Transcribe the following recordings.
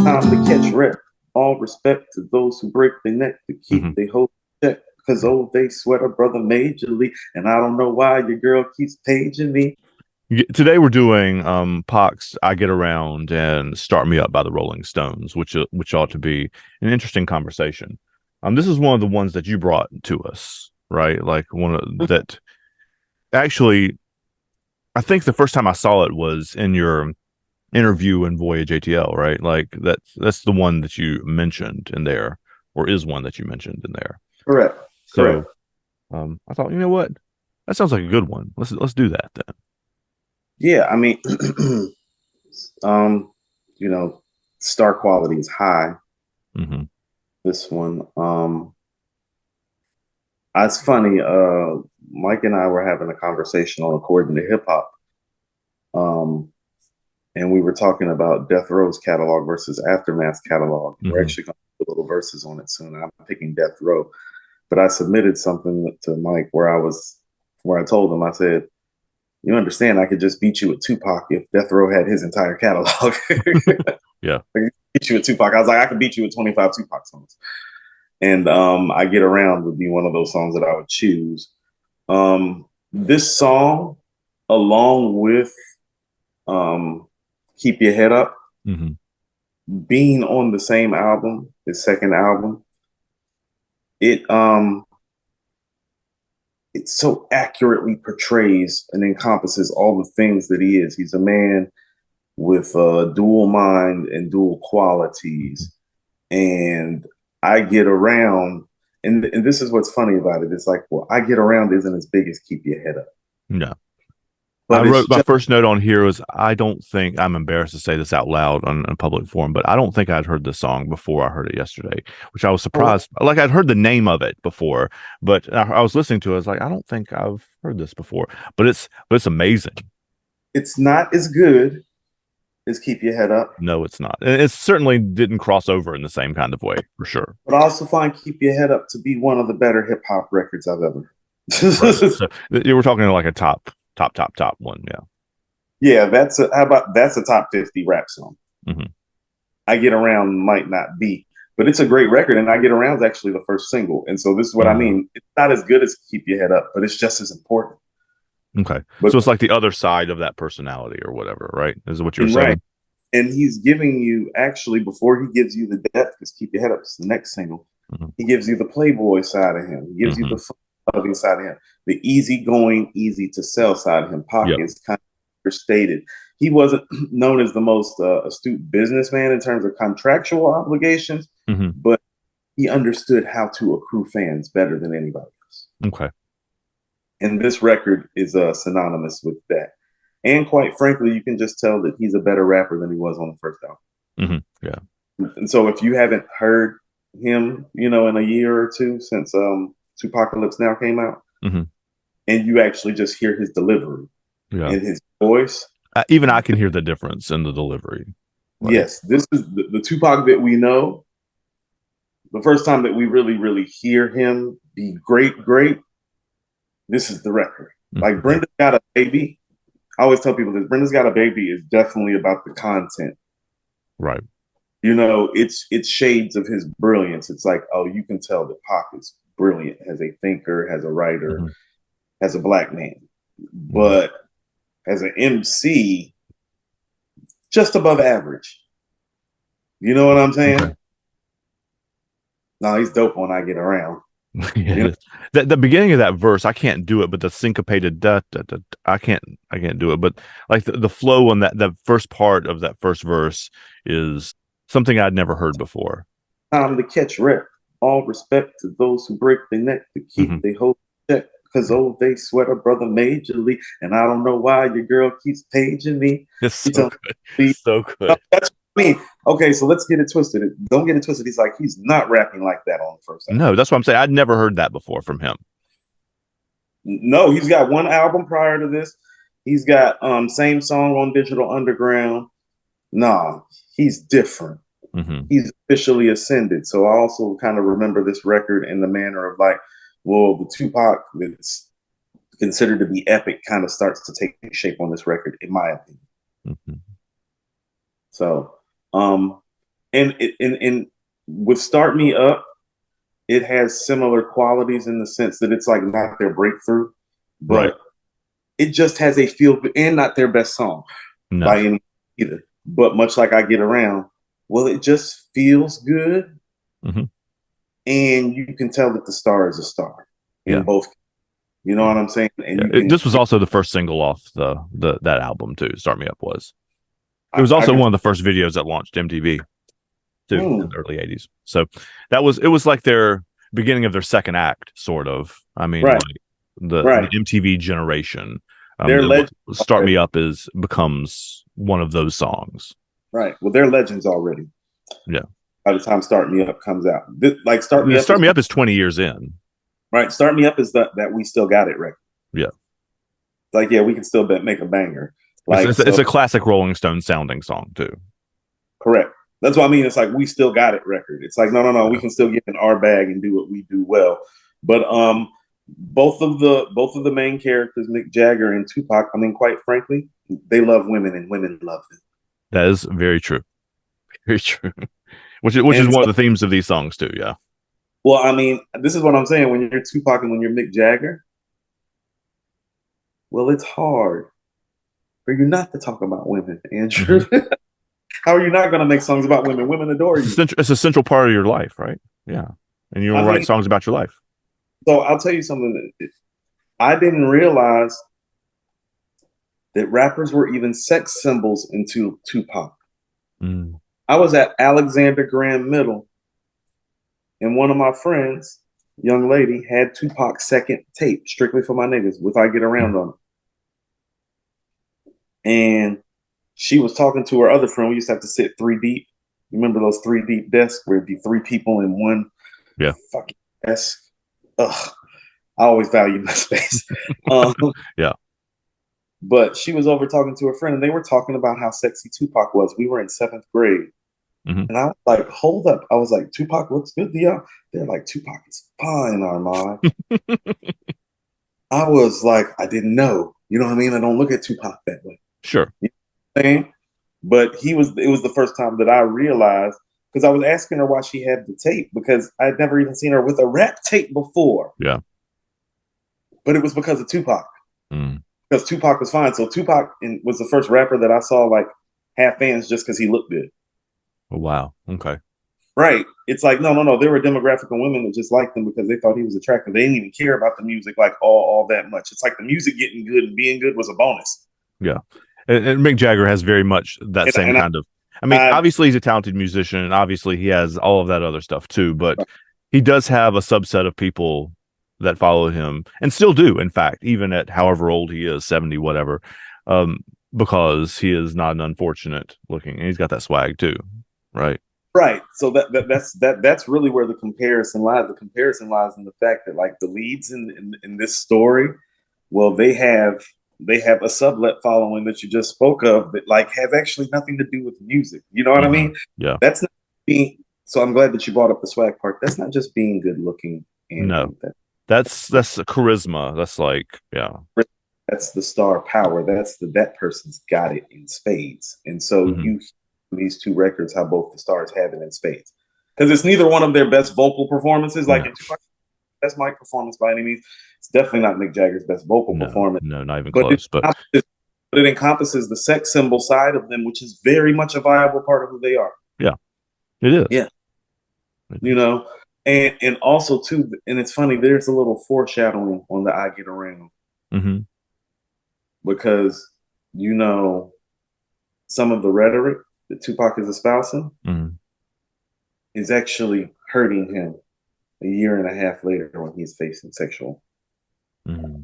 Time to catch rep. All respect to those who break their neck to keep their hope check. Cause oh, they sweat a brother majorly, and I don't know why your girl keeps paging me. Today we're doing Pac's "I Get Around" and "Start Me Up" by the Rolling Stones, which ought to be an interesting conversation. This is one of the ones that you brought to us, right? Like one of that. Actually, I think the first time I saw it was in your interview in Voyage ATL, right? Like that's the one that you mentioned in there, or is one that you mentioned in there. Correct. So Correct. I thought, you know what, that sounds like a good one. Let's do that then. Yeah, I mean, um, you know, star quality is high. Hmm. This one. It's funny, Mike and I were having a conversation on according to hip hop. Um, and we were talking about Death Row's catalog versus Aftermath's catalog. We're Hmm. actually going to put little verses on it soon. I'm picking Death Row, but I submitted something to Mike where I told him, I said, "You understand, I could just beat you with Tupac if Death Row had his entire catalog." Yeah. Beat you with Tupac. I was like, I could beat you with 25 Tupac songs. And I Get Around would be one of those songs that I would choose. This song, along with um, Keep Your Head Up, Hmm. being on the same album, his second album, it it so accurately portrays and encompasses all the things that he is. He's a man with a dual mind and dual qualities. And I Get Around, and this is what's funny about it. It's like, well, I Get Around isn't as big as Keep Your Head Up, No. I but it's wrote my just, first note on here was I don't think I'm embarrassed to say this out loud on a public forum, but I don't think I'd heard this song before I heard it yesterday, which I was oh, surprised. Like I'd heard the name of it before, but I was listening to it. I was like, I don't think I've heard this before, but it's amazing. it's not as good as Keep Your Head Up, No, it's not. And it certainly didn't cross over in the same kind of way for sure. but I also find Keep Your Head Up to be one of the better hip hop records I've ever Right. heard. So you were talking like a top one. Yeah. Yeah, that's a top 50 rap song. Hmm. I Get Around might not be, but it's a great record, and I Get Around is actually the first single. And so this is what I Hmm. mean. It's not as good as Keep Your Head Up, but it's just as important. Okay. But So it's like the other side of that personality or whatever, right? Is what you were and right. saying? And he's giving you actually before he gives you the depth, because Keep Your Head Up is the next single. Hmm. He gives you the playboy side of him. He gives you the Hmm. loving side of him, the easygoing, easy to sell side of him. Pac Yep. is kind of understated. He wasn't known as the most astute businessman in terms of contractual obligations, Hmm. but he understood how to accrue fans better than anybody else. Okay. And this record is synonymous with that. And quite frankly, you can just tell that he's a better rapper than he was on the first album. Hmm. Yeah. And so if you haven't heard him, in a year or two since Tupacalypse Now came out, Hmm. and you actually just hear his delivery Yeah. and his voice, Even I can hear the difference in the delivery. Like, yes, this is the Tupac that we know. The first time that we really, really hear him be great, great, this is the record. Like mhm. Brenda Got a Baby. I always tell people this Brenda's Got a Baby is definitely about the content. Right. It's shades of his brilliance. It's like, oh, you can tell that Pac is brilliant as a thinker, as a writer, Hmm. as a black man. Hmm. But as an MC, just above average. You know what I'm Okay. saying? No, he's dope when I Get Around. Yeah, You know, the beginning of that verse, I can't do it, but the syncopated I can't do it. But like the flow on that first part of that first verse is something I'd never heard before. time to catch rep. All respect to those who break their neck to Hmm. keep their hope check. Cause Yeah. oh, they sweat a brother majorly, and I don't know why your girl keeps paging me. It's She so tells good. me, So no, good. that's what I mean. Okay, so let's get it twisted. Don't get it twisted. He's not rapping like that on the first album. No, that's what I'm saying. I'd never heard that before from him. No, he's got one album prior to this. He's got same song on Digital Underground. Nah, he's different. Hmm. He's officially ascended. So I also kind of remember this record in the manner of like, well, the Tupac that's considered to be epic kind of starts to take shape on this record, in my opinion. Hmm. So, um, And with Start Me Up, it has similar qualities in the sense that it's like not their breakthrough, Right. but it just has a feel and not their best song No. by any either. But much like I Get Around, well, it just feels good, Hmm. and you can tell that the star is a star in Yeah. both. You know Yeah. what I'm saying? And Yeah. you can, This was also the first single off the that album too. Start Me Up was. It I, was I also can, one of the first videos that launched MTV too in mm, the early '80s. So it was like their beginning of their second act, sort of. I mean, right, like the right. MTV generation. They're legends Start Me already. Up is becomes one of those songs. Right. Well, they're legends already. Yeah. By the time Start Me Up comes out, like Start Me Up Start is Me Up is 20 years in. right. Start Me Up is that we still got it record. Yeah. Like, yeah, we can still make a banger. It's, Like, it's so a classic Rolling Stone sounding song too. correct. That's what I mean. It's like we still got it record. It's like, no, no, no, we Yeah. can still get in our bag and do what we do well. But both of the main characters, Mick Jagger and Tupac, I mean, quite frankly, they love women and women love them. That is very true. Very true. Which is And one of so, the themes of these songs too. Yeah. well, I mean, this is what I'm saying. When you're Tupac and when you're Mick Jagger, well, it's hard for you not to talk about women, Hmm. Andrew. How are you not going to make songs about women? Women adore you. It's a central part of your life, right? Yeah. And you I will write mean, songs about your life. so I'll tell you something. I didn't realize that rappers were even sex symbols into Tupac. Mm. I was at Alexander Graham Middle, and one of my friends, young lady, had Tupac's second tape, Strictly for My Niggas, with I Get Around Mm. on it. And she was talking to her other friend. We used to have to sit three deep. You remember those three deep desks where it'd be three people in one Yeah. fucking desk? Ugh, I always value my space. Um, Yeah. but she was over talking to her friend, and they were talking about how sexy Tupac was. We were in seventh grade. Hmm. And I was like, hold up. I was like, Tupac looks good to y'all. They're like, Tupac is fine, Armand. I was like, I didn't know. You know what I mean? I don't look at Tupac that way. Sure. You know what I'm saying? But it was the first time that I realized because I was asking her why she had the tape because I'd never even seen her with a rap tape before. Yeah. But it was because of Tupac. Mm. Because Tupac was fine. So was the first rapper that I saw like have fans just because he looked good. Oh, wow. Okay. Right. It's like, no, no, no. There were demographic of women that just liked him because they thought he was attractive. They didn't even care about the music like all that much. It's like the music getting good and being good was a bonus. Yeah. And Mick Jagger has very much that same And kind of. I mean, I obviously he's a talented musician, and obviously he has all of that other stuff too. But he does have a subset of people that follow him, and still do, in fact, even at however old he is, 70, whatever, um, because he is not an unfortunate looking, and he's got that swag too, right? right. So that's really where the comparison lies. The comparison lies in the fact that like the leads in this story, well, they have a sublet following that you just spoke of that like have actually nothing to do with music. You know what I Hmm. mean? Yeah. That's not being so I'm glad that you brought up the swag part. That's not just being good looking, No, Andrew. that's charisma. That's like, yeah. That's the star power. That person's got it in spades. And so Hmm. you these two records how both the stars have it in spades. Because it's neither one of their best vocal performances, like No, in Tupac's best mic performance by any means. It's definitely not Mick Jagger's best vocal no, performance, no, not even but close. But it encompasses the sex symbol side of them, which is very much a viable part of who they are. yeah, it is. Yeah, you know, and also too, and it's funny. There's a little foreshadowing on the "I Get Around" Hmm. because you know some of the rhetoric that Tupac is espousing Hmm. is actually hurting him a year and a half later when he's facing sexual Hmm.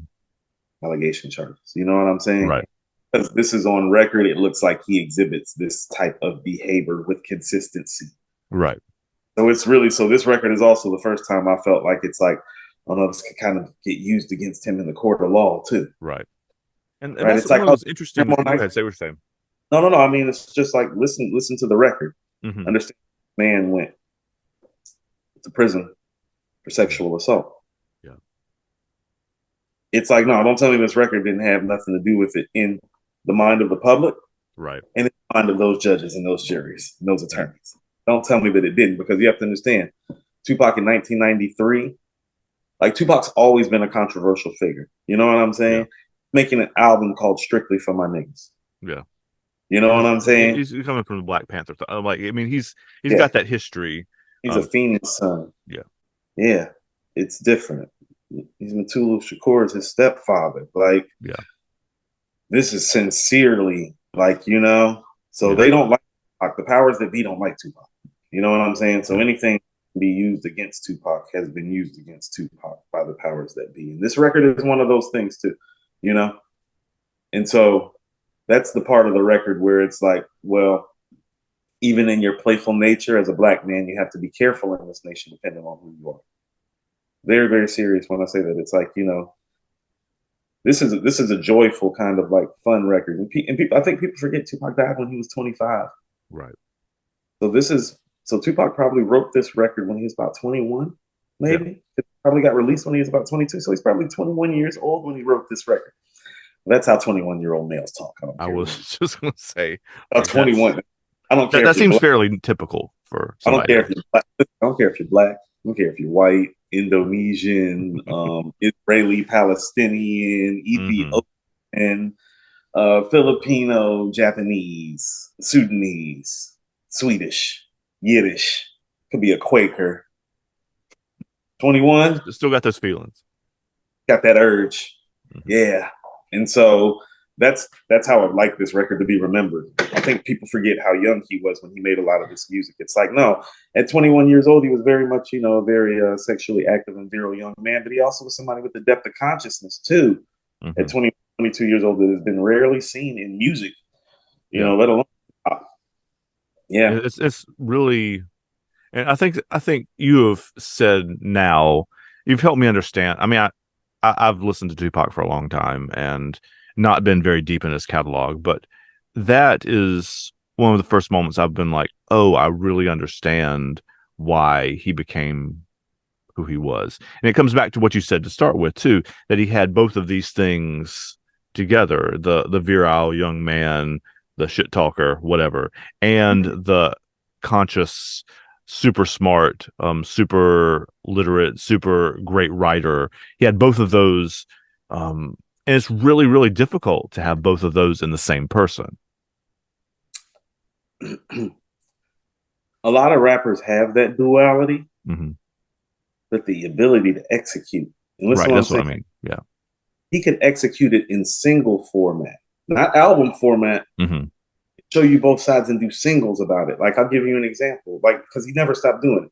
allegation charges. You know what I'm saying? Right. Because this is on record, it looks like he exhibits this type of behavior with consistency. Right. So it's really so. This record is also the first time I felt like it's like, oh no, this could kind of get used against him in the court of law too. Right. And Right? that's It's one like, of oh, those interesting. Go ahead, say what you're saying. no, no, no. I mean, it's just like listen to the record. Hmm. Understand, man went to prison for sexual assault. Yeah. It's like, no, don't tell me this record didn't have nothing to do with it in the mind of the public Right. and in the mind of those judges and those juries and those Yeah. attorneys. Don't tell me that it didn't, because you have to understand, Tupac in 1993, like Tupac's always been a controversial figure. You know what I'm Yeah, saying? Making an album called Strictly for My Niggas. yeah. You know what I'm saying? He's coming from the Black Panther. Like, I mean, he's Yeah, got that history. he's a Um, Phoenix son. yeah, Yeah, it's different. He's Matulu Shakur's his stepfather. Like, yeah, this is sincerely, like, so yeah, they don't like the powers that be don't like Tupac. You know what I'm saying? So yeah. anything can be used against Tupac has been used against Tupac by the powers that be. And this record is one of those things too, you know? And so that's the part of the record where it's like, well, even in your playful nature as a black man, you have to be careful in this nation depending on who you are. Very, very serious when I say that. It's like, this is a joyful kind of like fun record. And people, I think people forget Tupac died when he was 25. Right. So Tupac probably wrote this record when he was about 21, Yeah. maybe. It probably got released when he was about 22. So he's probably 21 years old when he wrote this record. That's how 21-year-old males talk. I don't I care. was just gonna say, like, 21. I don't care that if you're seems black. fairly typical for I don't somebody care to. if you're black. I don't care if you're black. I don't care if you're white, Indonesian, Israeli, Palestinian, Hmm. Ethiopian, Filipino, Japanese, Sudanese, Swedish, Yiddish. Could be a Quaker. 21, Still got those feelings. got that urge. Hmm. Yeah. And so that's how I'd like this record to be remembered. I think people forget how young he was when he made a lot of this music. It's like, no, at 21 years old, he was very much, a very sexually active and virile young man, but he also was somebody with the depth of consciousness too. At Hmm. 20, 22 years old, that has been rarely seen in music, Yeah. let alone pop. Yeah. It's really, and I think you have said now, you've helped me understand. I mean, I've listened to Tupac for a long time and not been very deep in his catalog, but that is one of the first moments I've been like, oh, I really understand why he became who he was. And it comes back to what you said to start with too, that he had both of these things together, the virile young man, the shit talker, whatever, and Mhm. the conscious, super smart, super literate, super great writer. He had both of those. And it's really, really difficult to have both of those in the same person. A lot of rappers have that duality, Hmm. but the ability to execute. And listen Right. to what I'm That's what saying. I mean. Yeah. He could execute it in single format, not album format, Hmm. show you both sides and do singles about it. Like, I'll give you an example, like, because he never stopped doing it.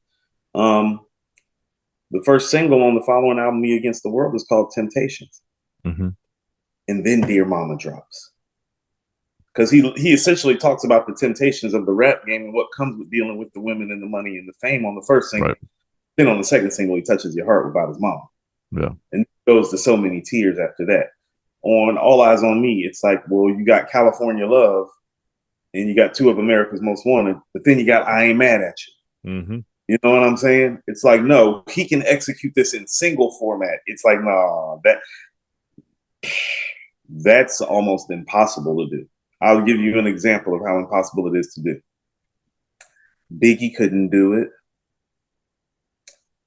The first single on the following album, Me Against the World, is called Temptations. Hmm. And then Dear Mama drops. Because he essentially talks about the temptations of the rap game and what comes with dealing with the women and the money and the fame on the first single. Right. Then on the second single, he touches your heart about his mama. Yeah. And goes to So Many Tears after that. On All Eyes on Me, it's like, well, you got California Love and you got Two of America's Most Wanted, but then you got I Ain't Mad at You. Hmm. You know what I'm saying? It's like, no, he can execute this in single format. It's like, nah, that's almost impossible to do. I'll give you an example of how impossible it is to do. Biggie couldn't do it.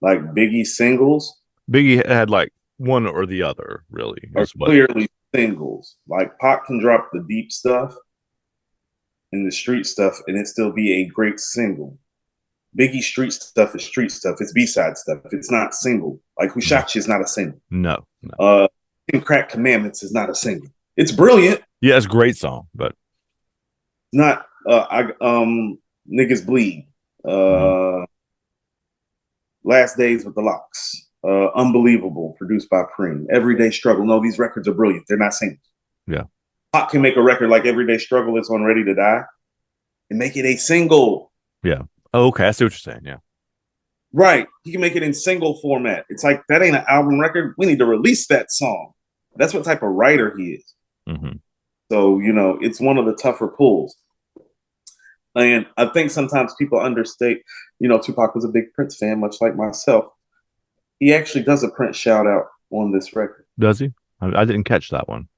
Like, Biggie singles Biggie had like one or the other, really, are is what. clearly singles. Like, Pac can drop the deep stuff and the street stuff, and it still be a great single. Biggie street stuff is street stuff. It's B-side stuff. It's not single. Like, Who Mhm. Shot You is not a single. No, no. Uh, Crack Commandments is not a single. It's brilliant. Yeah, it's a great song, but Not Niggas Bleed. mhm. Uh, Last Days with the Locks. Unbelievable, produced by Preem. Everyday Struggle. No, these records are brilliant. They're not singles. Yeah, Pop can make a record like Everyday Struggle that's on Ready to Die and make it a single. yeah. Oh, okay, I see what you're saying. Yeah, Right. He can make it in single format. It's like, that ain't an album record. We need to release that song. That's what type of writer he is. hmm, So, it's one of the tougher pulls. And I think sometimes people understate, Tupac was a big Prince fan, much like myself. He actually does a Prince shout out on this record. does he? I didn't catch that one.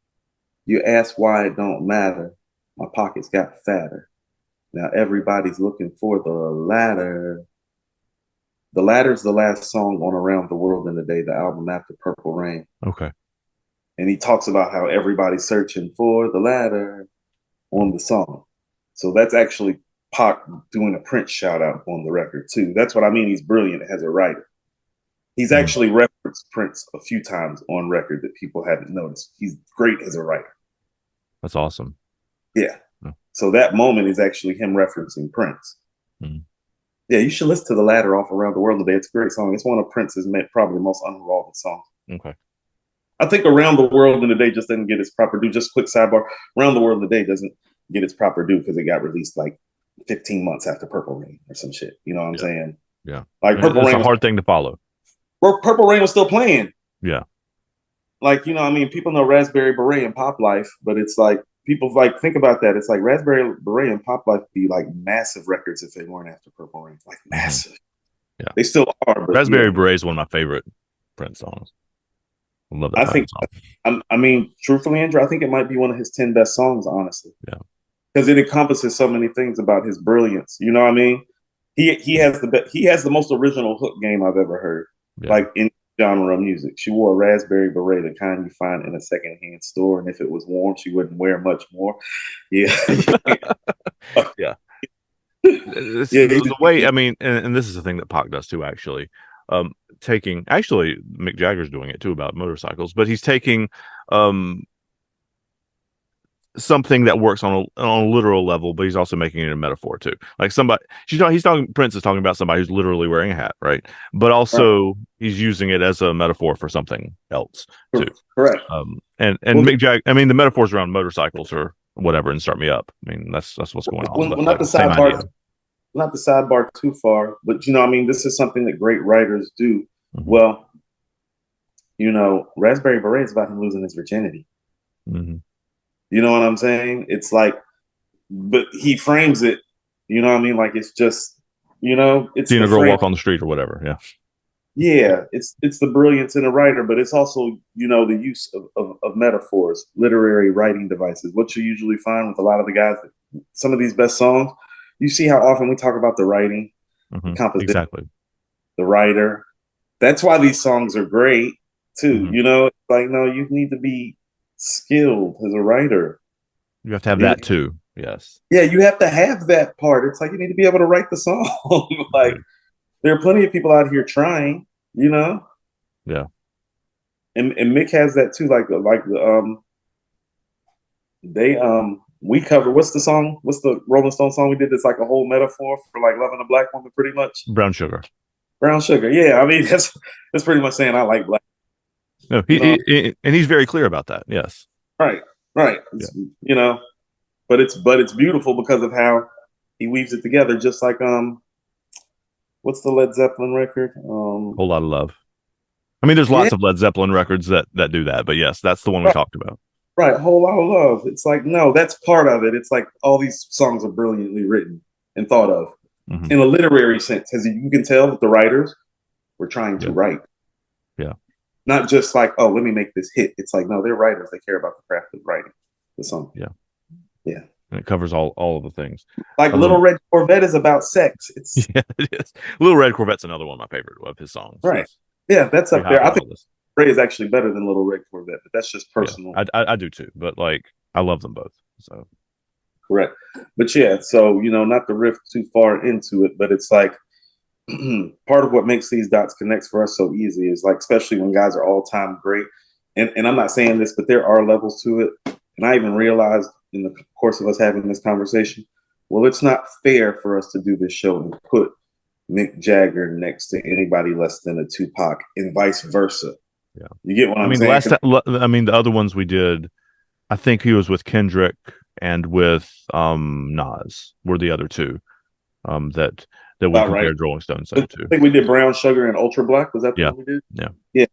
You ask why it don't matter. My pockets got fatter. Now everybody's looking for the ladder. The Ladder's the last song on Around the World in a Day, the album after Purple Rain. Okay. And he talks about how everybody's searching for the ladder on the song. So that's actually Pac doing a Prince shout out on the record too. That's what I mean. He's brilliant as a writer. He's actually referenced Prince a few times on record that people haven't noticed. He's great as a writer. That's awesome. Yeah. So that moment is actually him referencing Prince. Mm. Yeah, you should listen to The Ladder off Around the World today. It's a great song. It's one of Prince's probably the most unheralded songs. Okay. I think Around the World in a Day just doesn't get its proper due. Just quick sidebar. Around the World in a Day doesn't get its proper due because it got released like 15 months after Purple Rain or some shit. You know what I'm saying? Yeah. Like Purple Rain. It's a hard thing to follow. Purple Rain was still playing. Yeah. Like, you know, I mean, people know Raspberry Beret and Pop Life, but it's like, people like, think about that. It's like Raspberry Beret and Pop Life be like massive records if they weren't after Purple Rain. Like massive. Yeah. They still are. But Raspberry Beret is one of my favorite Prince songs. I love that. I think, I mean, truthfully, Andrew, I think it might be one of his 10 best songs, honestly. Yeah. Because it encompasses so many things about his brilliance. You know what I mean? He has the most original hook game I've ever heard. Yeah. Like in genre of music. She wore a Raspberry Beret, the kind you find in a secondhand store, and if it was warm, she wouldn't wear much more. Yeah. Yeah. The way, I mean, and this is the thing that Pac does too, actually. Actually, Mick Jagger's doing it too about motorcycles, but he's taking something that works on a literal level, but he's also making it a metaphor too. Like Prince is talking about somebody who's literally wearing a hat, right? But also he's using it as a metaphor for something else too. Correct. And Mick Jagger, I mean, the metaphors around motorcycles or whatever and Start Me Up. I mean, that's what's going on. Well, not the sidebar too far, but you know, I mean, this is something that great writers do. Mm-hmm. Well, you know, Raspberry Beret is about him losing his virginity. Mm-hmm. You know what I'm saying? It's like, but he frames it, you know what I mean? Like, it's just, you know, it's seeing a girl walk on the street or whatever. Yeah. Yeah. It's the brilliance in a writer, but it's also, you know, the use of metaphors, literary writing devices. What you usually find with a lot of the guys, some of these best songs, you see how often we talk about the writing, the composition, exactly, the writer. That's why these songs are great too. Mm-hmm. You know, like, no, you need to be skilled as a writer. You have to have that too. Yes. Yeah, you have to have that part. It's like you need to be able to write the song. Like, there are plenty of people out here trying, you know? Yeah. And Mick has that too. We cover, what's the Rolling Stone song we did that's like a whole metaphor for like loving a black woman, pretty much? Brown Sugar. Brown Sugar. Yeah, I mean, that's pretty much saying I like black. No, and he's very clear about that. Yes. Right. Yeah. You know, but it's beautiful because of how he weaves it together. Just like what's the Led Zeppelin record? Whole Lot of Love. I mean, there's lots of Led Zeppelin records that do that, but yes, that's the one we talked about. Right, Whole Lot of Love. It's like, no, that's part of it. It's like all these songs are brilliantly written and thought of in a literary sense, as you can tell that the writers were trying to write. Yeah. Not just like, oh, let me make this hit. It's like, no, they're writers. They care about the craft of writing the song. Yeah. Yeah. And it covers all of the things. Like Little Red Corvette is about sex. Yeah, it is. Little Red Corvette's another one of my favorite of his songs. Right. Yeah, that's up there. I think Ray is actually better than Little Red Corvette, but that's just personal. Yeah, I do too, but like I love them both. So correct. But yeah, so you know, not to riff too far into it, but it's like part of what makes these dots connect for us so easy is like, especially when guys are all time great. And I'm not saying this, but there are levels to it. And I even realized in the course of us having this conversation, well, it's not fair for us to do this show and put Mick Jagger next to anybody less than a Tupac and vice versa. Yeah. You get what I'm saying? The other ones we did, I think he was with Kendrick and with Nas were the other two that we compared Rolling Stones to. I think we did Brown Sugar and Ultra Black. Was that the one we did? Yeah.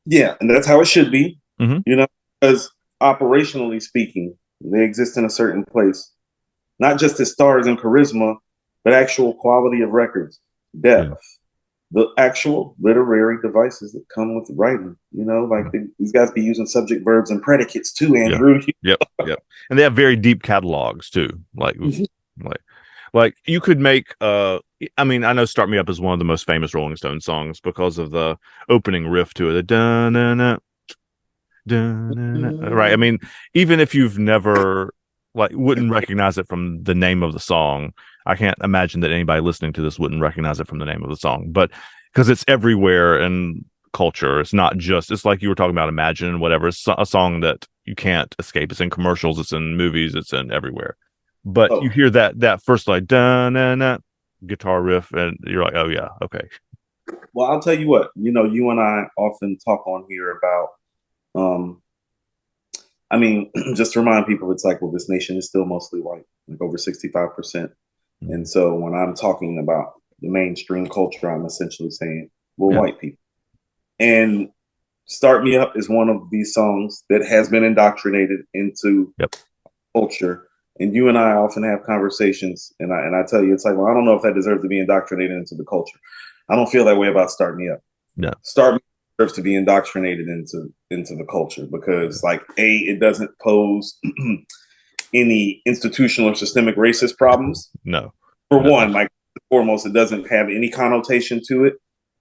Yeah, and that's how it should be. Mm-hmm. You know, because operationally speaking, they exist in a certain place. Not just as stars and charisma, but actual quality of records, depth, the actual literary devices that come with writing. You know, like these guys be using subject, verbs, and predicates too, Yeah. Andrew. Yep. Yep. And they have very deep catalogs too. Like like you could make I mean, I know Start Me Up is one of the most famous Rolling Stone songs because of the opening riff to it. The dun dun dun dun dun dun, right. I mean, even if you've never like wouldn't recognize it from the name of the song, I can't imagine that anybody listening to this wouldn't recognize it from the name of the song. But because it's everywhere in culture, it's not just it's like you were talking about Imagine and whatever. It's a song that you can't escape. It's in commercials, it's in movies, it's in everywhere. But you Oh, hear that first like dun dun dun guitar riff and you're like, oh yeah, okay. well, I'll tell you what. You know, you and I often talk on here about. Um, I mean, just to remind people, it's like, well, this nation is still mostly white, like over 65%. And Mhm. so when I'm talking about the mainstream culture, I'm essentially saying, well, Yeah. white people. And Start Me Up is one of these songs that has been indoctrinated into Yep. culture. And you and I often have conversations, and I tell you, it's like, well, I don't know if that deserves to be indoctrinated into the culture. I don't feel that way about Start Me Up. No. Start Me Up deserves to be indoctrinated into the culture because, like, it doesn't pose any institutional or systemic racist problems. No. For No. one, like foremost, it doesn't have any connotation to it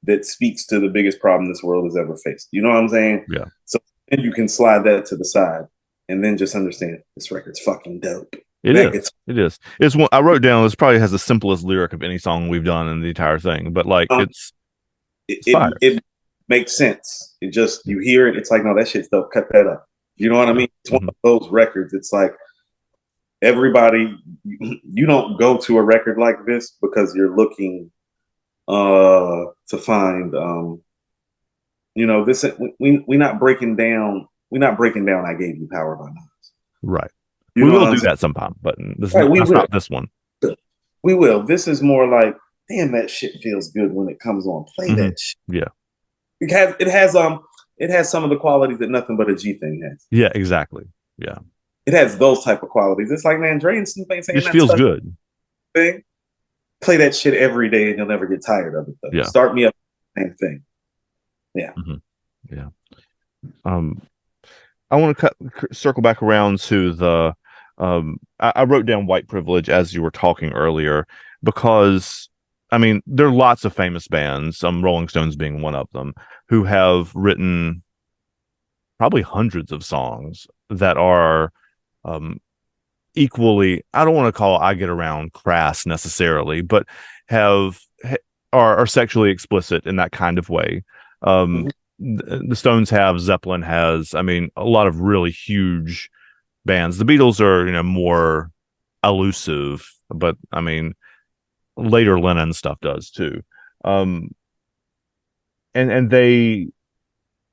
that speaks to the biggest problem this world has ever faced. You know what I'm saying? Yeah. So then you can slide that to the side and then just understand this record's fucking dope. It That is. gets It is. It's one I wrote down. This probably has the simplest lyric of any song we've done in the entire thing, but like um, it's fire. it makes sense. It just you hear it, it's like, no, that shit's dope. Cut that up. You know what I Yeah. mean? It's one Hmm. of those records. It's like everybody you don't go to a record like this because you're looking to find you know this we not breaking down I gave you power by now. Right. You We know what will I'm do saying? that sometime, but this is Right, not we that's will. not this one. We will. This is more like, damn, that shit feels good when it comes on. Play Hmm. that shit. Yeah. It has some of the qualities that nothing but a G thing has. Yeah, exactly. Yeah. It has those type of qualities. It's like, man, Dre and Snoop ain't saying Just that feels stuff good. thing. Play that shit every day and you'll never get tired of it though. Yeah. Start Me Up, same thing. Yeah. Hmm. Yeah. Um I want to circle back around to the I wrote down white privilege as you were talking earlier because I mean there are lots of famous bands, Rolling Stones being one of them, who have written probably hundreds of songs that are um, equally, I don't want to call I Get Around crass necessarily, but have are sexually explicit in that kind of way. Um, Mhm. the Stones have, Zeppelin has, I mean, a lot of really huge bands. The Beatles are, more elusive, but I mean, later Lennon stuff does too. Um, and they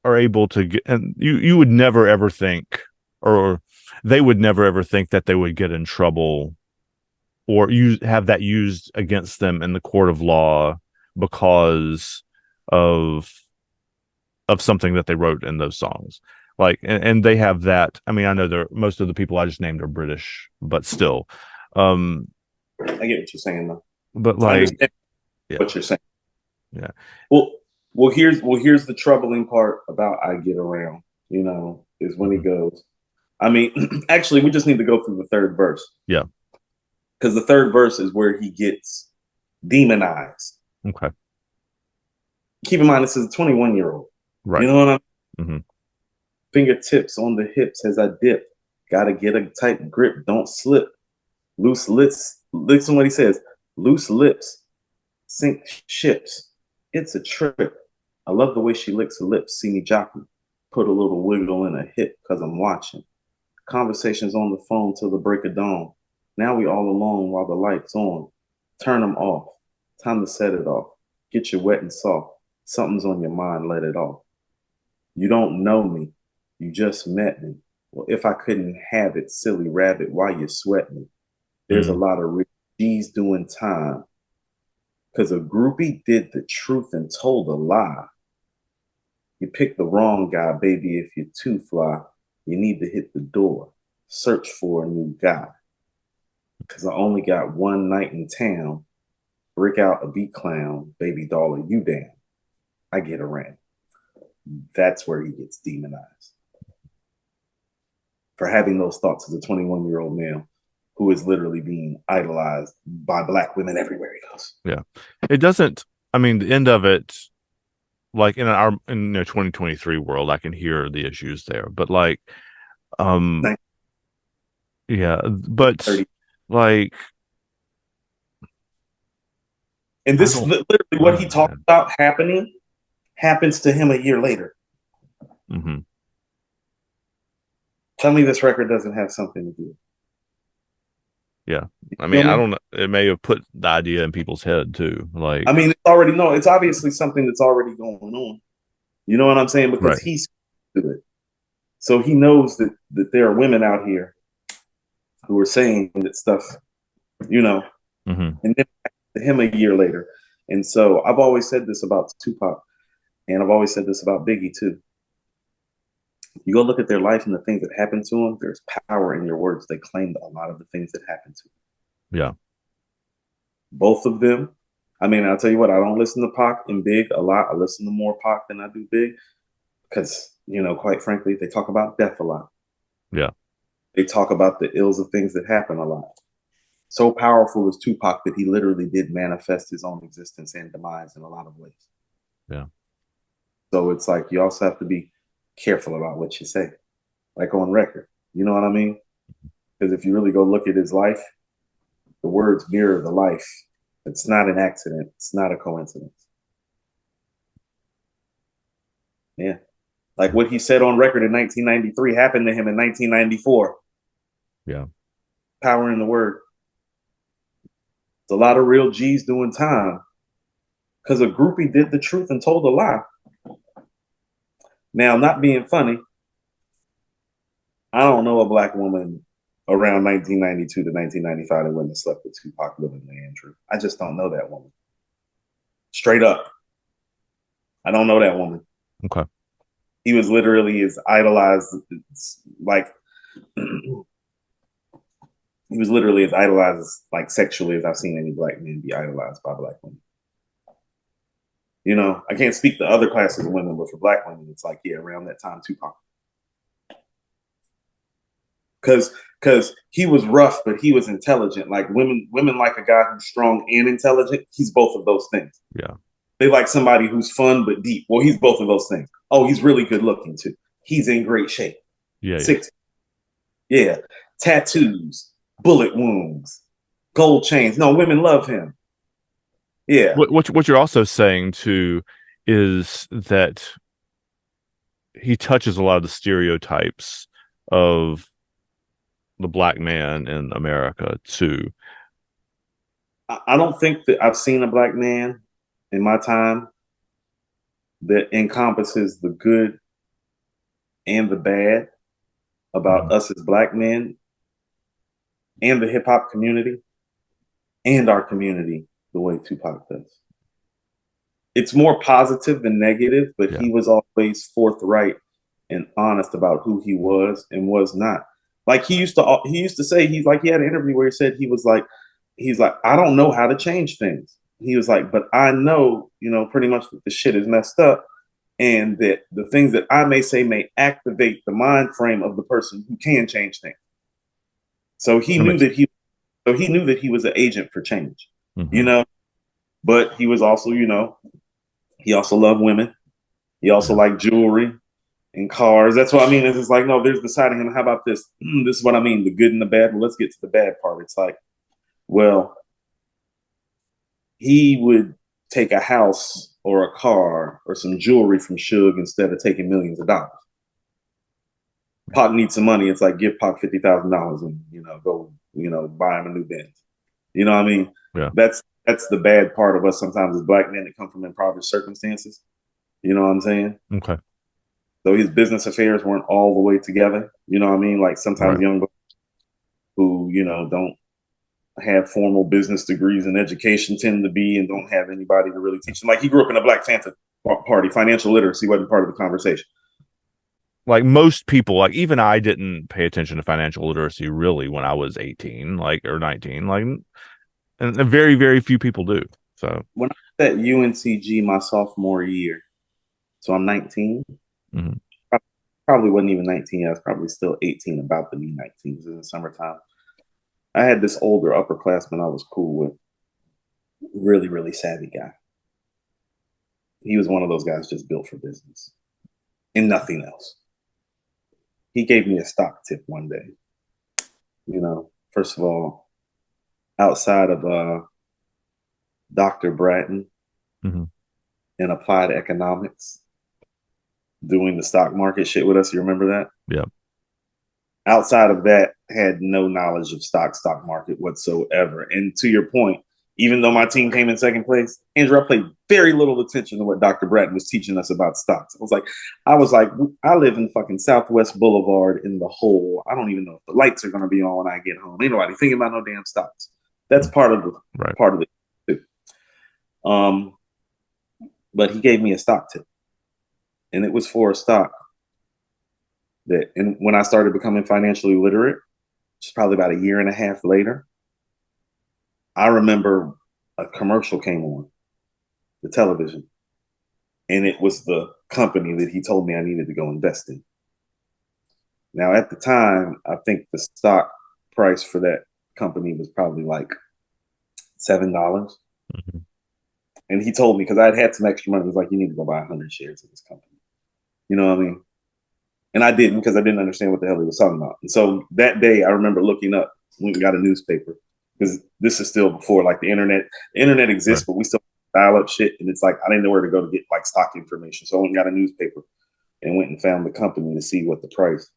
are able to get, and you would never ever think, or they would never ever think that they would get in trouble or have that used against them in the court of law because of something that they wrote in those songs. Like, and they have that. I mean, I know they're most of the people I just named are British, but still, um, I get what you're saying though. but I like, understand yeah, what you're saying. yeah, Well, here's the troubling part about I Get Around, is when he hmm, goes. I mean, actually, we just need to go through the third verse yeah, because the third verse is where he gets demonized. okay, Keep in mind, this is a 21-year-old. You right, know what I mean? hmm, Fingertips on the hips as I dip. Gotta get a tight grip, don't slip. Loose lips. Listen to what he says. Loose lips sink ships. It's a trip. I love the way she licks her lips. See me jockey. Put a little wiggle in her hip because I'm watching. Conversations on the phone till the break of dawn. Now we all alone while the lights on. Turn them off. Time to set it off. Get you wet and soft. Something's on your mind, let it off. You don't know me. You just met me. Well, if I couldn't have it, silly rabbit, why you sweat me? There's a mm, lot of rich G's doing time because a groupie did the truth and told a lie. You picked the wrong guy, baby. If you're too fly, you need to hit the door. Search for a new guy because I only got one night in town. Brick out a beat clown, baby doll, and you damn. I get around. That's where he gets demonized for having those thoughts as a 21-year-old male who is literally being idolized by black women everywhere he goes. Yeah. It doesn't, I mean, the end of it, like in our in 2023 world, I can hear the issues there. But like, um, yeah, but 30. like And I this don't literally what he know, talked man. about happening happens to him a year later. Hmm. Tell me this record doesn't have something to do. Yeah. I You mean, feel I me? don't know. It may have put the idea in people's head too. Like, I mean, it's already no, it's obviously something that's already going on. You know what I'm saying? Because right. he's to it. So he knows that there are women out here who are saying that stuff, you know, Hmm. and then to him a year later. And so I've always said this about Tupac, and I've always said this about Biggie too. You go look at their life and the things that happened to them, there's power in your words. They claimed a lot of the things that happened to them. Yeah. Both of them. I mean, I'll tell you what, I don't listen to Pac and Big a lot. I listen to more Pac than I do Big because, quite frankly, they talk about death a lot. Yeah. They talk about the ills of things that happen a lot. So powerful is Tupac that he literally did manifest his own existence and demise in a lot of ways. Yeah. So it's like you also have to be careful about what you say, like on record. You know what I mean? Because if you really go look at his life, the words mirror the life. It's not an accident. It's not a coincidence. Yeah. Like what he said on record in 1993 happened to him in 1994. Yeah. Power in the word. It's a lot of real G's doing time because a groupie did the truth and told a lie. Now, not being funny, I don't know a black woman around 1992 to 1995 that wouldn't have slept with Tupac living Andrew. I just don't know that woman. Straight up. I don't know that woman. Okay. He was literally as idolized, like, he was literally as idolized, like, sexually as I've seen any black men be idolized by black women. I can't speak to other classes of women, but for black women, it's like, yeah, around that time, Tupac. Because he was rough, but he was intelligent. Like women like a guy who's strong and intelligent. He's both of those things. Yeah. They like somebody who's fun but deep. Well, he's both of those things. Oh, he's really good looking too. He's in great shape. Yeah. Yeah. Six, yeah, tattoos, bullet wounds, gold chains. No, women love him. Yeah, What you're also saying too is that he touches a lot of the stereotypes of the black man in America too. I don't think that I've seen a black man in my time that encompasses the good and the bad about Mhm. us as black men and the hip hop community and our community the way Tupac does. It's more positive than negative, but Yeah. he was always forthright and honest about who he was and was not. Like he used to say he had an interview where he said he's like I don't know how to change things. He was like, but I know, pretty much that the shit is messed up and that the things that I may say may activate the mind frame of the person who can change things. So he That knew makes. that he was an agent for change, you Hmm. know. But he was also, he also loved women. He also Yeah. liked jewelry and cars. That's what I mean. It's just like, no, there's the side of him. How about this? This is what I mean. The good and the bad. Well, let's get to the bad part. It's like, well, he would take a house or a car or some jewelry from Suge instead of taking millions of dollars. Pac needs some money. It's like give Pac $50,000 and go buy him a new Benz. You know what I mean? Yeah. That's the bad part of us sometimes as black men that come from impoverished circumstances. You know what I'm saying? Okay. So his business affairs weren't all the way together. You know what I mean? Like sometimes Right. young who don't have formal business degrees and education tend to be and don't have anybody to really teach them. Like he grew up in a Black Panther party. Financial literacy wasn't part of the conversation. Like most people, like even I didn't pay attention to financial literacy really when I was 18, like or 19, like, and very, very few people do. So, When I was at UNCG my sophomore year, so I'm 19. mhm. Probably wasn't even 19. I was probably still 18, about to be 19. It was in the summertime. I had this older upperclassman I was cool with, really, really savvy guy. He was one of those guys just built for business and nothing else. He gave me a stock tip one day. First of all, outside of Dr. Bratton Mhm. in applied economics doing the stock market shit with us, you remember that? Yeah. Outside of that, had no knowledge of stock market whatsoever. And to your point, even though my team came in second place, Andrew, I paid very little attention to what Dr. Bratton was teaching us about stocks. I was like, I live in fucking Southwest Boulevard in the hole. I don't even know if the lights are going to be on when I get home. Ain't nobody thinking about no damn stocks. That's Mm. Right. part of it. Um, but he gave me a stock tip, and it was for a stock that, and when I started becoming financially literate, which is probably about a year and a half later, I remember a commercial came on the television, and it was the company that he told me I needed to go invest in. Now, at the time, I think the stock price for that company was probably like $7. Mhm. And he told me, because I had some extra money, he was like, you need to go buy 100 shares of this company. You know what I mean? And I didn't, because I didn't understand what the hell he was talking about. And so that day, I remember looking up, we got a newspaper, because this is still before like the internet. The internet exists, Right. but we still dial up shit. And it's like, I didn't know where to go to get like stock information. So I went and got a newspaper and went and found the company to see what the price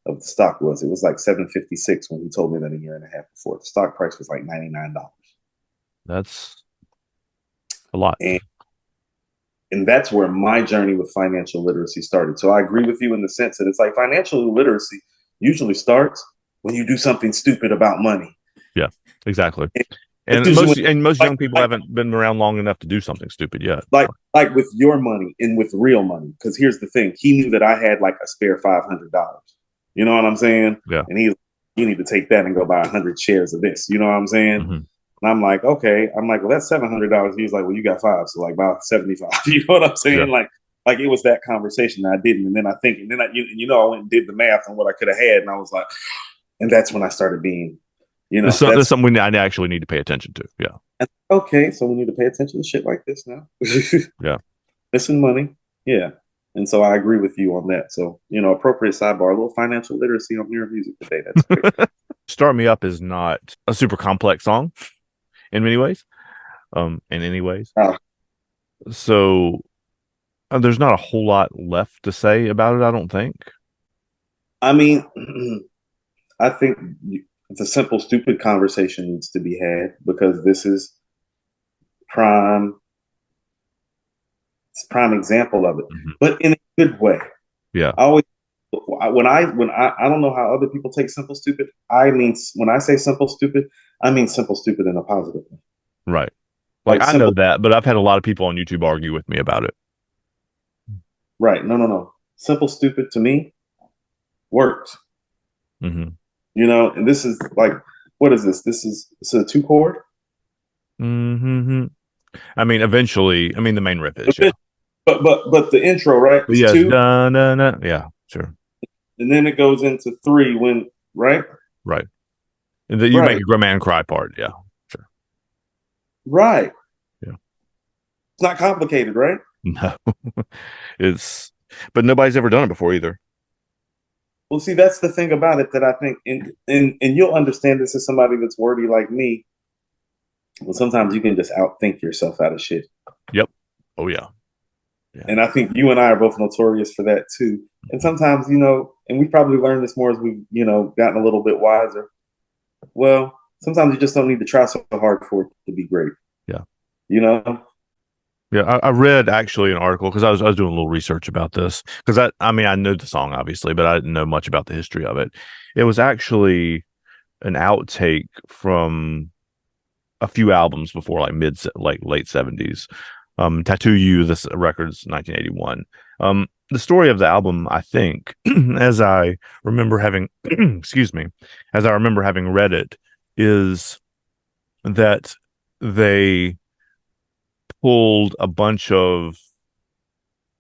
of the stock was. It was like 756 when he told me that a year and a half before. The stock price was like $99. That's a lot. And and that's where my journey with financial literacy started. So I agree with you in the sense that it's like financial literacy usually starts when you do something stupid about money. Yeah, exactly. And that's And usually most when, and most like, young people like haven't been around long enough to do something stupid yet. like with your money and with real money. Because here's the thing: he knew that I had like a spare $500. You know what I'm saying? Yeah. And you need to take that and go buy 100 shares of this. You know what I'm saying? Hmm. And I'm like, okay. I'm like, well, that's $700. He's like, well, you got five, so like about 75. You know what I'm Yeah. saying? Like it was that conversation that I didn't, and then I think, and then I went and did the math on what I could have had, and I was like, and that's when I started being, That's that's something I actually need to pay attention to. Yeah. okay. So we need to pay attention to shit like this now. Yeah. Missing money, yeah. And so I agree with you on that. So appropriate sidebar, a little financial literacy on your music today. That's great. Start Me Up is not a super complex song in many ways. In any ways. Uh, So there's not a whole lot left to say about it, I don't think. I mean, I think the simple, stupid conversation needs to be had because this is prime, it's prime example of it, Mhm. but in a good way. Yeah. I always when I don't know how other people take simple, stupid. I mean, when I say simple, stupid, I mean simple, stupid in a positive way. Right. Like Like I know simple, that, but I've had a lot of people on YouTube argue with me about it. right? No, no, no. Simple, stupid to me works. Hmm. And this is like, what is this? This is a two chord. Hmm. I mean, eventually, I mean, the main riff is, yeah. But the intro, right, But is yes, two, da, da, da. Yeah, sure. and then it goes into three when, right, Right. And then you make right, a grown man cry part. Yeah, sure. right. Yeah. It's not complicated, right? No, it's, but nobody's ever done it before either. Well, see, that's the thing about it that I think, and you'll understand this as somebody that's wordy like me. Well, sometimes you can just outthink yourself out of shit, Yep. Oh, yeah. Yeah. and I think you and I are both notorious for that too. And sometimes, and we probably learned this more as we've, gotten a little bit wiser. Well, sometimes you just don't need to try so hard for it to be great. Yeah. You know? Yeah. I read actually an article because I was doing a little research about this because I mean, I know the song obviously, but I didn't know much about the history of it. It was actually an outtake from a few albums before like late 70s. Tattoo You, this record's 1981. The story of the album, I think, as I remember having excuse me, as I remember having read it, is that they pulled a bunch of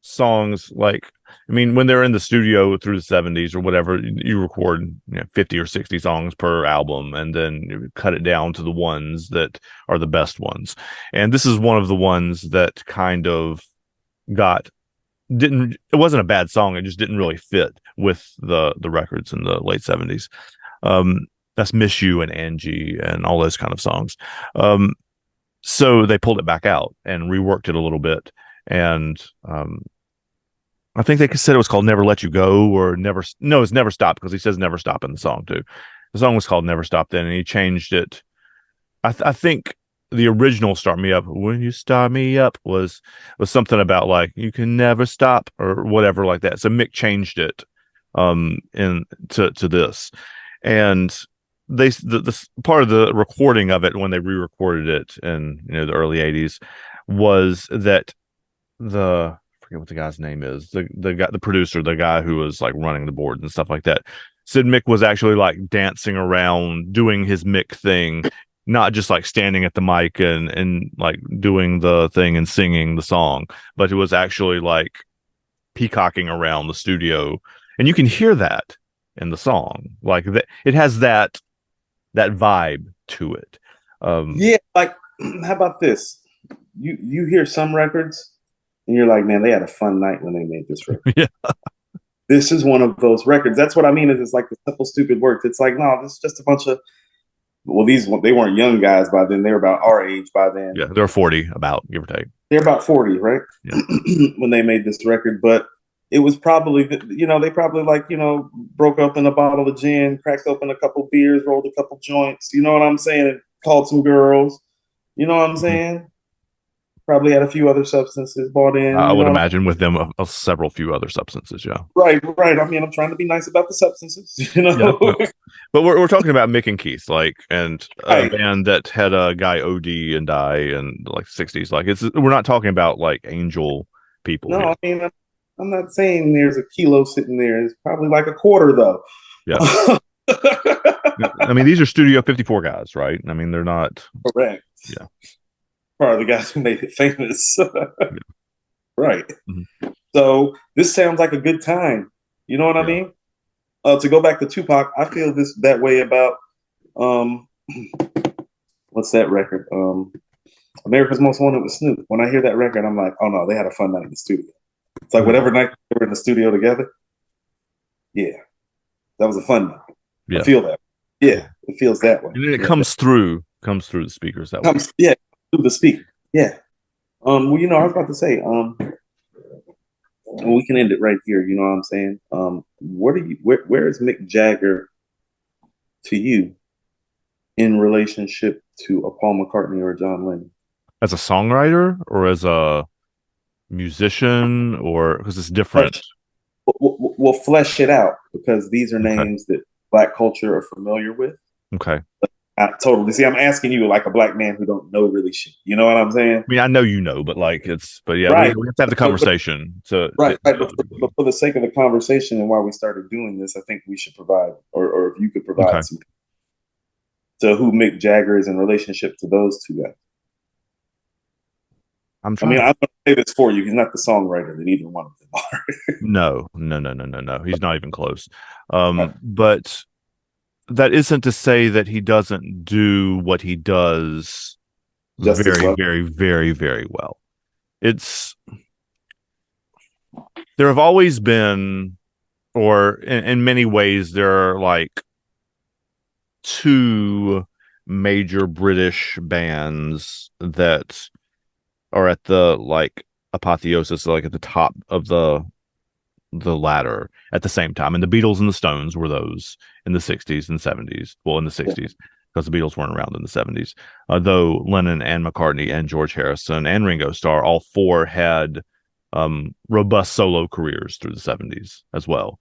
songs like, I mean, when they're in the studio through the 70s or whatever, you record 50 or 60 songs per album and then you cut it down to the ones that are the best ones. And this is one of the ones that kind of got didn't it wasn't a bad song, it just didn't really fit with the records in the late 70s. That's Miss You and Angie and all those kind of songs. So they pulled it back out and reworked it a little bit. And I think they said it was called Never Let You Go or Never. No, it's Never Stop because he says Never Stop in the song too. The song was called Never Stop then, and he changed it. I think the original "Start Me Up" when you start me up was something about like you can never stop or whatever like that. So Mick changed it in to this, and the part of the recording of it when they re-recorded it in the early '80s was that the I forget what the guy's name is, the producer, the guy who was like running the board and stuff like that, said Mick was actually like dancing around doing his Mick thing, not just like standing at the mic and like doing the thing and singing the song, but it was actually like peacocking around the studio, and you can hear that in the song, like that it has that vibe to it. Yeah, like how about this? You hear some records and you're like, man, they had a fun night when they made this record. Yeah, This is one of those records. That's what I mean. Is it's like the simple, stupid works. It's like, no, this is just a bunch of. Well, they weren't young guys by then. They were about our age by then. yeah, they're 40 about, give or take. They're about 40, right? Yeah. When they made this record, but it was probably, they probably like, broke open a bottle of gin, cracked open a couple beers, rolled a couple joints. You know what I'm saying? And called some girls. You know what I'm Mhm. saying? Probably had a few other substances bought in. I You would know, imagine with them several few other substances. Yeah. right, right. I mean, I'm trying to be nice about the substances. Yeah. But we're talking about Mick and Keith, like, and a Right. band that had a guy OD and die in like 60s. Like, we're not talking about like Angel people No, here. I mean, I'm not saying there's a kilo sitting there. It's probably like a quarter, though. Yeah. I mean, these are Studio 54 guys, right? I mean, they're not. Correct. Yeah. Part of the guys who made it famous. Yeah. Right. Mm-hmm. So this sounds like a good time. You know what I Yeah. mean? To go back to Tupac, I feel that way about um, what's that record? America's Most Wanted with Snoop. When I hear that record, I'm like, oh no, they had a fun night in the studio. It's like Mm-hmm. whatever night they were in the studio together. Yeah, that was a fun night. I Yeah. feel that. Yeah, it feels that way. And it Yeah, comes through the speakers that way. comes yeah through the speaker. Yeah. Well, I was about to say, we can end it right here. You know what I'm saying? Where is Mick Jagger to you in relationship to a Paul McCartney or a John Lennon? As a songwriter or as a musician, or because it's different. We'll flesh it out because these are Okay. names that Black culture are familiar with. Okay. I totally see. I'm asking you like a Black man who don't know really shit. You know what I'm saying? I mean, I know but like but yeah, Right. we have to have the conversation to Right. Right. know But for the sake of the conversation and why we started doing this, I think we should provide, or if you could okay. provide some to who Mick Jagger is in relationship to those two guys. I'm I mean, trying. I'm going to say this for you. He's not the songwriter that either one of them are. No, no, no, no, no, no. He's not even close. Right. But that isn't to say that he doesn't do what he does Just as very, well. very, very, very well. It's there have always been, or in many ways, there are like two major British bands that are at the like apotheosis, like at the top of the ladder at the same time. And the Beatles and the Stones were those in the 60s and 70s. Well, in the 60s, because the Beatles weren't around in the 70s. Though Lennon and McCartney and George Harrison and Ringo Starr, all four had robust solo careers through the 70s as well.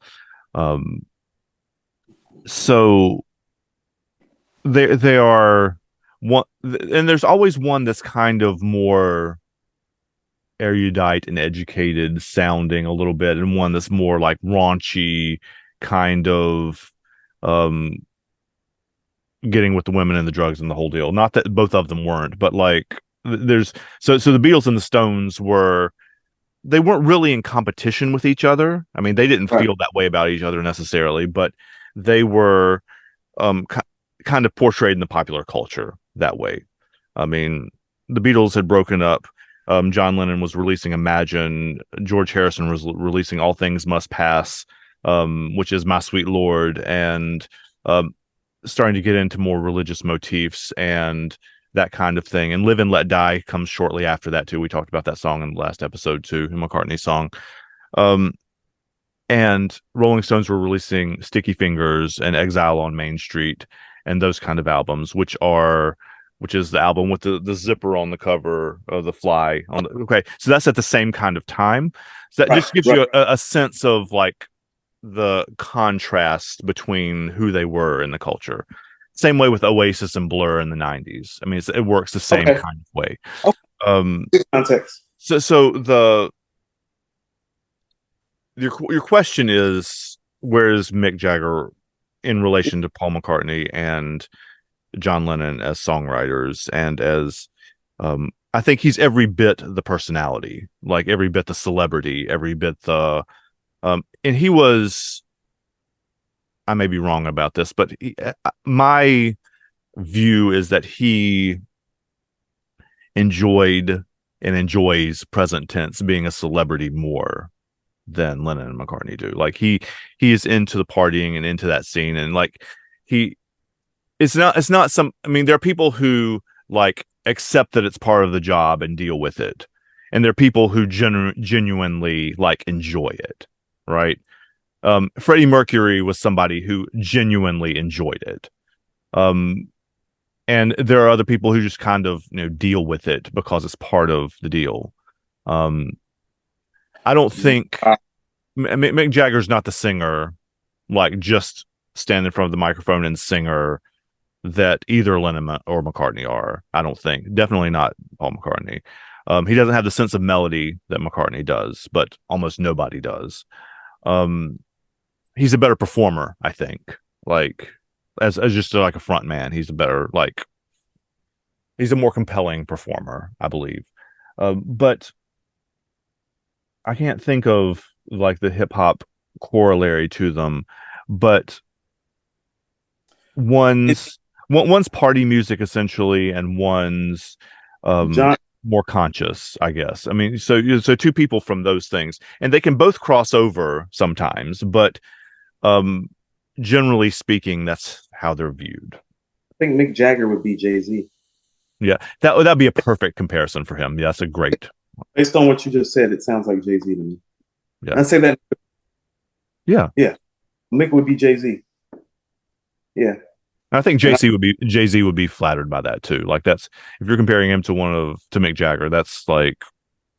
So they are one, and there's always one that's kind of more erudite and educated sounding a little bit, and one that's more like raunchy, kind of getting with the women and the drugs and the whole deal. Not that both of them weren't, but like there's so the Beatles and the Stones they weren't really in competition with each other. I mean, they didn't Right. feel that way about each other necessarily, but they were um ki- kind of portrayed in the popular culture that way. I mean, the Beatles had broken up. John Lennon was releasing Imagine. George Harrison was releasing All Things Must Pass, which is My Sweet Lord, and um, starting to get into more religious motifs and that kind of thing. And Live and Let Die comes shortly after that too. We talked about that song in the last episode too, McCartney's song. Um, and Rolling Stones were releasing Sticky Fingers and Exile on Main Street and those kind of albums, which is the album with the zipper on the cover of the fly on the, okay. So that's at the same kind of time. So that Right. just gives Right. you a sense of like the contrast between who they were in the culture. Same way with Oasis and Blur in the 90s. I mean, it works the same Okay. kind of way. Okay. Um, Good context. so your question is, where is Mick Jagger in relation to Paul McCartney and John Lennon as songwriters and as I think he's every bit the personality, like every bit the celebrity, every bit the and he was, I may be wrong about this, but my view is that he enjoyed and enjoys present tense being a celebrity more than Lennon and McCartney do. Like he is into the partying and into that scene, and like he it's not some, I mean, there are people who like accept that it's part of the job and deal with it, and there are people who genuinely like enjoy it, right? Freddie Mercury was somebody who genuinely enjoyed it. Um, and there are other people who just kind of, deal with it because it's part of the deal. Um, I don't think Mick Jagger's not the singer, like just stand in front of the microphone and singer that either Lennon or McCartney are. I don't think. Definitely not Paul McCartney. He doesn't have the sense of melody that McCartney does, but almost nobody does. Um, he's a better performer, I think. Like as just like a front man, he's a better, like he's a more compelling performer, I believe. But I can't think of like the hip hop corollary to them, but It, one's one's party music essentially, and one's um John, more conscious, I guess. I mean, so two people from those things, and they can both cross over sometimes, but um generally speaking, that's how they're viewed. I think Mick Jagger would be Jay-Z. Yeah, that'd be a perfect comparison for him. Yeah, that's a great. Based on what you just said, it sounds like Jay-Z to me. Yeah, I say that, yeah. yeah, Mick would be Jay-Z. Yeah. I think And Jay Z would be flattered by that too. Like that's, if you're comparing him to to Mick Jagger, that's like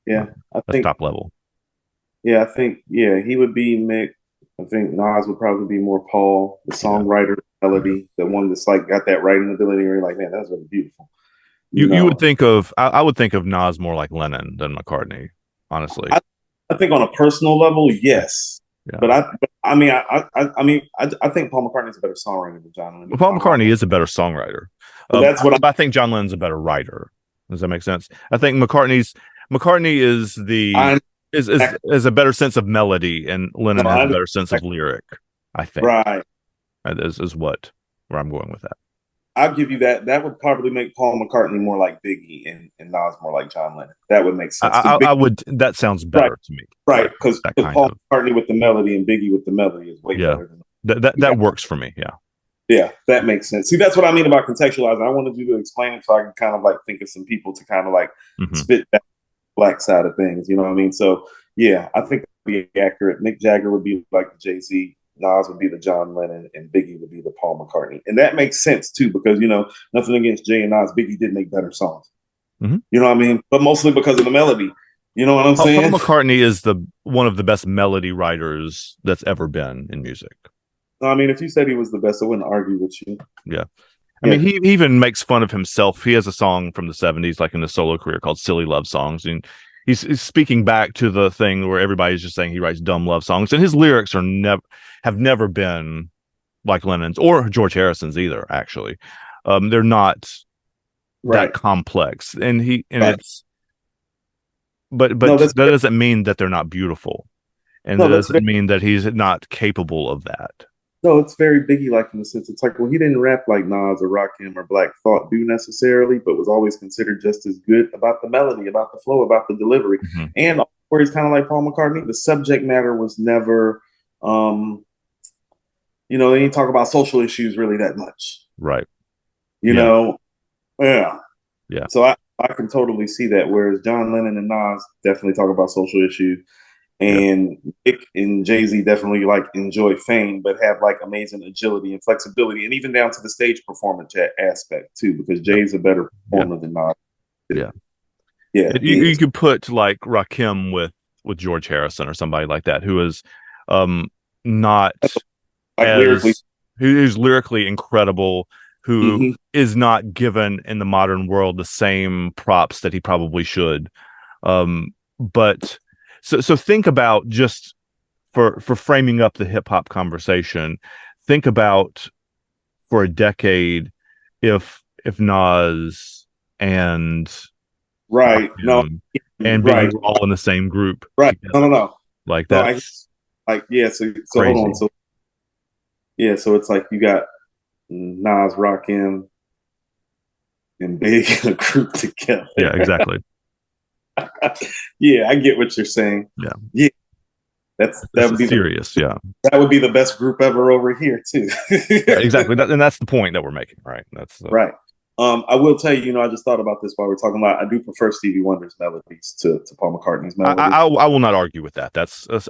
yeah, I that's think, top level. yeah, I think, yeah, he would be Mick. I think Nas would probably be more Paul, the Yeah, songwriter, yeah. melody, the one that's like got that writing ability. Where you're like, man, that's really beautiful. You You would know, think of, I would think of Nas more like Lennon than McCartney, honestly. I, I think on a personal level, Yeah, yes, yeah. but I mean, I think Paul McCartney's a better songwriter than John Lennon. Well, Paul Am I wrong? McCartney is a better songwriter. But that's what I think John Lennon's a better writer. Does that make sense? I think McCartney is the I is a better sense of melody, and no, Lennon has a better sense of lyric. I think right. that is what where I'm going with that. I'll give you that. That would probably make Paul McCartney more like Biggie and Nas more like John Lennon. That would make sense because I would, that sounds right, better to me. right, Like because that kind Paul of, McCartney with the melody and Biggie with the melody is way yeah. better than. That works for me. Yeah. Yeah, that makes sense. See, that's what I mean about contextualizing. I wanted you to explain it so I can kind of like think of some people to kind of like Hmm. spit that black side of things. You know what I mean? So yeah, I think that'd be accurate. Mick Jagger would be like the Jay-Z, Nas would be the John Lennon, and Biggie would be the Paul McCartney. And that makes sense too, because nothing against Jay and Nas, Biggie did make better songs. Hmm. You know what I mean? But mostly because of the melody. You know what I'm Paul saying? McCartney is the one of the best melody writers that's ever been in music. I mean, if you said he was the best, I wouldn't argue with you. Yeah. I Yeah. mean, he even makes fun of himself. He has a song from the 70s, like in his solo career, called Silly Love Songs. And he's speaking back to the thing where everybody's just saying he writes dumb love songs. And his lyrics are have never been like Lennon's or George Harrison's either, actually. They're not, that Right. complex, and Right. it's but No, that's that doesn't mean that they're not beautiful, and that no, that's doesn't very mean that he's not capable of that. no, it's very Biggie like in the sense it's like, well, he didn't rap like Nas or Rakim or Black Thought do necessarily, but was always considered just as good about the melody, about the flow, about the delivery, Hmm. and where he's kind of like Paul McCartney. The subject matter was never, um, they didn't talk about social issues really that much. Right. You Yeah. know, yeah. Yeah. So I can totally see that. Whereas John Lennon and Nas definitely talk about social issues, Yeah. and Nick and Jay Z definitely like enjoy fame, but have like amazing agility and flexibility, and even down to the stage performance aspect too. Because Yeah. Jay's a better Yeah. performer than Nas. Yeah. Yeah, You he you is. could put like Rakim with George Harrison or somebody like that who is um not Like lyrically. as who is lyrically incredible, who Mm-hmm. is not given in the modern world the same props that he probably should. But so think about, just for framing up the hip hop conversation, think about for a decade if Nas and Right. No. Rakim and Biggie Right. were all in the same group Right. No. together. No. No. Like No. I that's like yeah. So hold on. crazy. So yeah. So it's like you got Nas, Rakim, and Big in a group together. Yeah, exactly. Yeah, I get what you're saying. Yeah. Yeah, that's that This would is be the serious. Yeah. that would be the best group ever over here too. Yeah, exactly. And that's the point that we're making, right? That's Right. I will tell you, I just thought about this while we're talking about. I do prefer Stevie Wonder's melodies to Paul McCartney's melodies, I will not argue with that.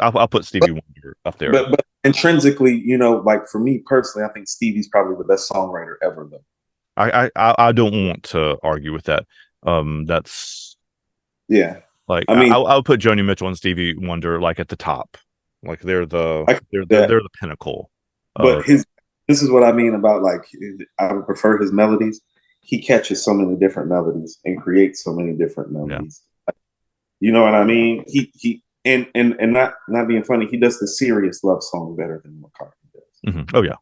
I'll put but Stevie Wonder up there. but intrinsically, like for me personally, I think Stevie's probably the best songwriter ever, though. I don't want to argue with that. That's Yeah, like I mean, I'll put Joni Mitchell and Stevie Wonder like at the top. Like I can they're that, the pinnacle but of. his this is what I mean about like I would prefer his melodies. He catches so many different melodies and creates so many different Yeah. melodies. You know what I mean? He and not being funny, he does the serious love song better than McCartney does. Hmm. Oh yeah.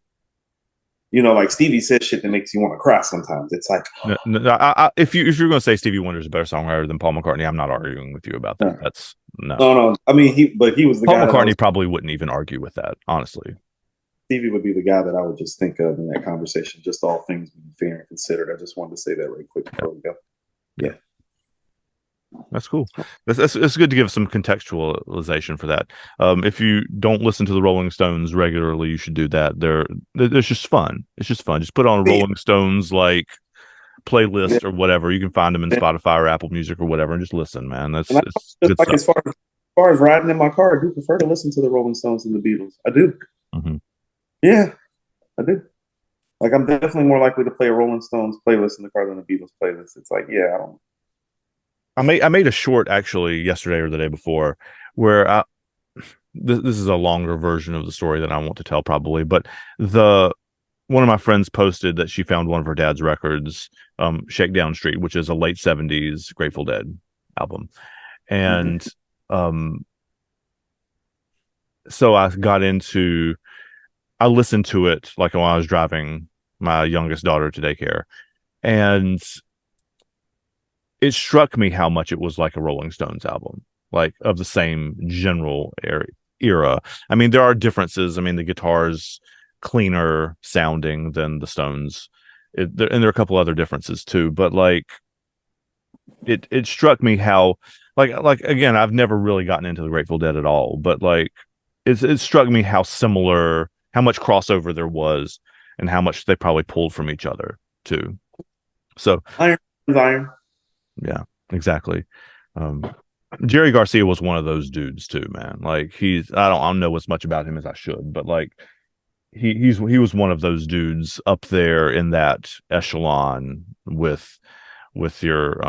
Like Stevie says shit that makes you want to cry sometimes. It's like, No, no, if you're going to say Stevie Wonder's a better songwriter than Paul McCartney, I'm not arguing with you about that. no, That's no. no. I mean, he was the Paul guy that I was. McCartney probably wouldn't even argue with that, honestly. Stevie would be the guy that I would just think of in that conversation. Just all things being fair and considered. I just wanted to say that right quick Yeah. before we go. Yeah. Yeah. That's cool. It's good to give some contextualization for that. If you don't listen to the Rolling Stones regularly, you should do that. It's just fun. It's just fun. Just put on a Yeah. Rolling Stones like Yeah. playlist or whatever. You can find them in Spotify or Apple Music or whatever, and just listen, man. And I It's just good like stuff. as far as riding in my car, I do prefer to listen to the Rolling Stones and the Beatles. I do. Hmm. Yeah, I do. Like I'm definitely more likely to play a Rolling Stones playlist in the car than a Beatles playlist. It's like, yeah, I don't. I made a short actually yesterday or the day before where this is a longer version of the story that I want to tell probably, but the one of my friends posted that she found one of her dad's records, Shakedown Street, which is a late 70s Grateful Dead album. Mhm. And so I listened to it like while I was driving my youngest daughter to daycare. And it struck me how much it was like a Rolling Stones album, like of the same general era. I mean, there are differences. I mean, the guitar's cleaner sounding than the Stones, and there are a couple other differences too. But like, it struck me how, like again, I've never really gotten into the Grateful Dead at all, but like, it struck me how similar, how much crossover there was, and how much they probably pulled from each other too. So Iron is iron. yeah, exactly. Um, Jerry Garcia was one of those dudes too, man. Like I don't know as much about him as I should, but like he was one of those dudes up there in that echelon with with your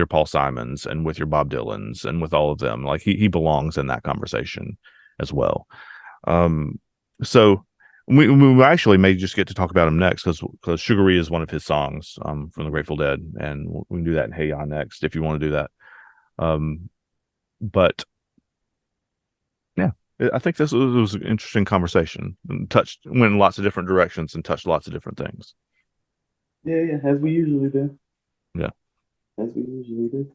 Paul Simons and with your Bob Dylans and with all of them. Like he belongs in that conversation as well. Um, so we actually may just get to talk about him next because Sugary is one of his songs from the Grateful Dead, and we can do that in Hey Ya next if you want to do that. But yeah, I think this was an interesting conversation. And went in lots of different directions and touched lots of different things. Yeah, yeah, as we usually do. Yeah. As we usually do.